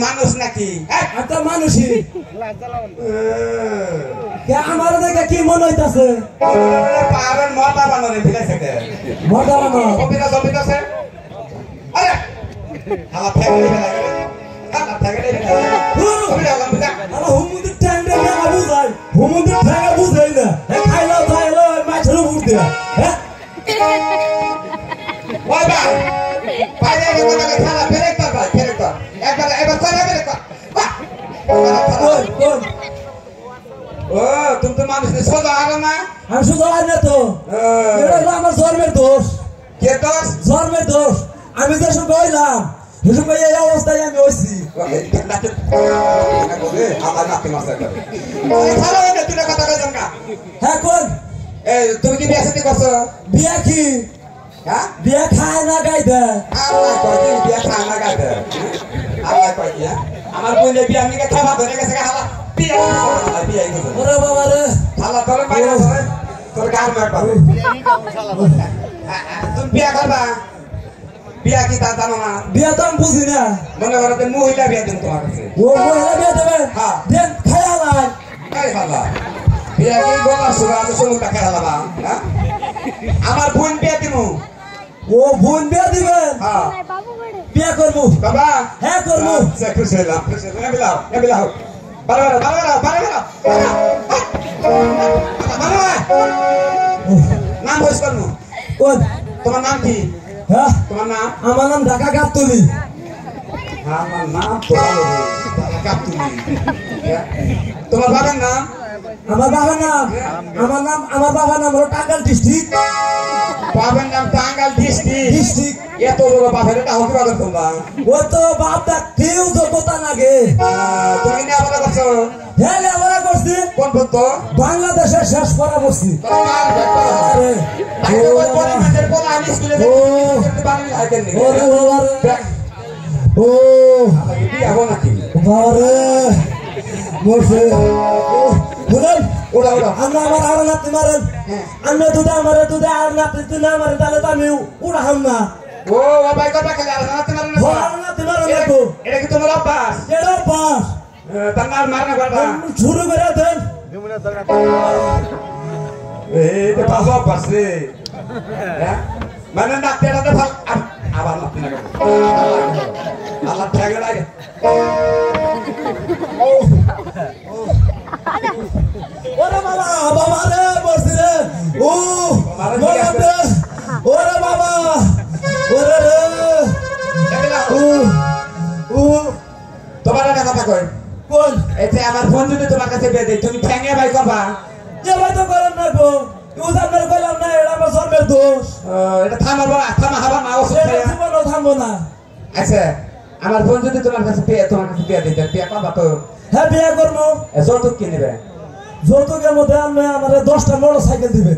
মানুষ নাকি মানুষই আমার দেখে কি মনে হইতাছে মতা বানরে ফিরেছে মতা বানর তুমি তো মানুষ সোজা আগে না আমি সোজা আগে না তো আমার জন্মের দোষ কে দোষ জন্মের দোষ আমি যে সব কইলাম সেসব এই অবস্থায় আমি হইছি হ্যাঁ কোন তুমি কি বিয়ে সাথে করছো বিয়া কি বিয়া খায় না গাইতে বিয়া খায় না গাইতে আমার বইলে বিয়া নিকে খাওয়া ধরে গেছে ওরে বাবা রে খালা ধরে বাইরে ধরে তোর গার মার পাবে তুমি বিয়া করবা বিয়া কি তা জানো না বিয়া তো আমি বুঝি না মনে করো যে মহিলা বিয়া দিন তোমার কাছে ও মহিলা বিয়া দেবে হ্যাঁ দেন খায়া নাই খাই খালা বিয়া কি গলা সুরা তো সমুদ্র খাই খালা আমার বোন বিয়া দিমু ও বোন বিয়া দিবে হ্যাঁ বিয়া করবো বাবা হ্যাঁ করবো খুশি হলাম বিলাও নাম বয়স করবো তোমার নাম কি হ্যাঁ তোমার নাম আমার নাম ঢাকা গাবতলি আমার নাম গাবতলি তোমার বাবার নাম আমার বাবার নাম আমার বাবার নাম হলো টাঙ্গাইল ডিস্ট্রিক্ট বাবার নাম টাঙ্গাইল ডিস্ট্রিক্ট এত বড় বাপের এটা হতে পারবে তোমরা ও তো বাপটা কেউ যোগ্যতা লাগে তুমি লেখাপড়া করছো হ্যাঁ লেখাপড়া করছি কোন পদ্য বাংলাদেশের শেষ পড়া করছি ও বাবারে বসে ওরা ওরা আমরা আমার আর নাতি মারেন আমরা দুধে আমারে দুধে আর নাতি তুই না মারে তাহলে তো আমি উড়াহাম না ও বাবা কথা খেলে আর নাতি মারেন না আর নাতি মারেন না তো এটা কি তোমার অভ্যাস এটা পাস তার নাম মারনা করবা শুরু করে দেন এই তো বাবা অভ্যাস রে মানে নাতি এটা ভাল আবার নাতি না আল্লাহ ঠেকে লাগে ওরে বাবা বাবা রে বসি রে ও ওরে বাবা ওরে রে ও তোমার একটা কথা কই কোন এতে আমার ফোন যদি তোমার কাছে দিয়ে দেই তুমি ঠ্যাঙে ভাই করবা যে ভাই তো করেন না গো তুই জানলে কইলাম না এটা আমার জন্মের দোষ এটা থামাবো থামা না ওষুধ খাইয়া জীবনও থামবো না আচ্ছা আমার ফোন যদি তোমার কাছে দিয়ে দিতে বিয়ে করবা তো হ্যাঁ বিয়ে করবো যৌতুক কি নেবে যৌতুকের মধ্যে আমি আমার 10টা মোটর সাইকেল দিবে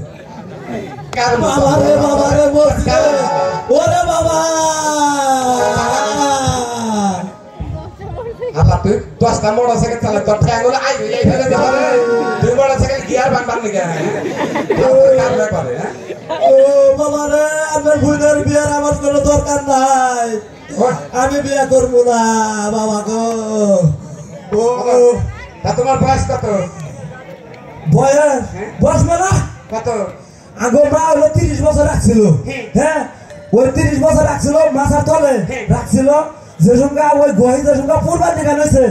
বাবা রে বলছে ওরে বাবা আল্লাহ তুই 10টা মোটর সাইকেল চালা তোর ঠ্যাঙ্গুলো আই এই ফেলে দে পারে তুই মোটর সাইকেল গিয়ার বান নিকে কার ব্যাপারে ও বাবা রে আমার বোনের বিয়ের আমার কোনো দরকার নাই আমি বিয়ে করবো না বাবা গো ও তা তোমার বয়স কত বয়স মানে কত আগে মা হলো 30 বছর রাখছিল হ্যাঁ ওই 30 বছর রাখছিল মাথার তলে রাখছিল যে সঙ্গে ওই গহি যে সঙ্গে পূর্বার দিকে নইছে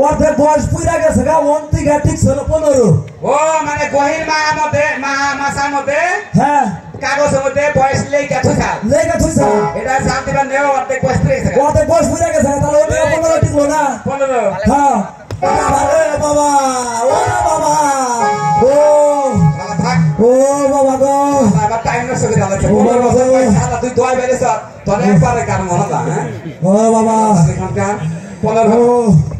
অর্ধেক বয়স পুরা গেছে গা ওন থেকে ঠিক ছিল 15 ও মানে গহির মাসার মধ্যে হ্যাঁ কাগজের মধ্যে বয়স লেখা থুইছা এটা জানতে পার নেও অর্ধেক বয়স পুরা গেছে তাহলে ওটা 15 টিকলো না 15 হ্যাঁ আরে বাবা ওরে বাবা ও ও বাবা গো আবার টাইম নষ্ট করে আলাদা তুই দোয়া বেরেছ তোর একবারে কার মনে দা হ্যাঁ ও বাবা এখানকার 15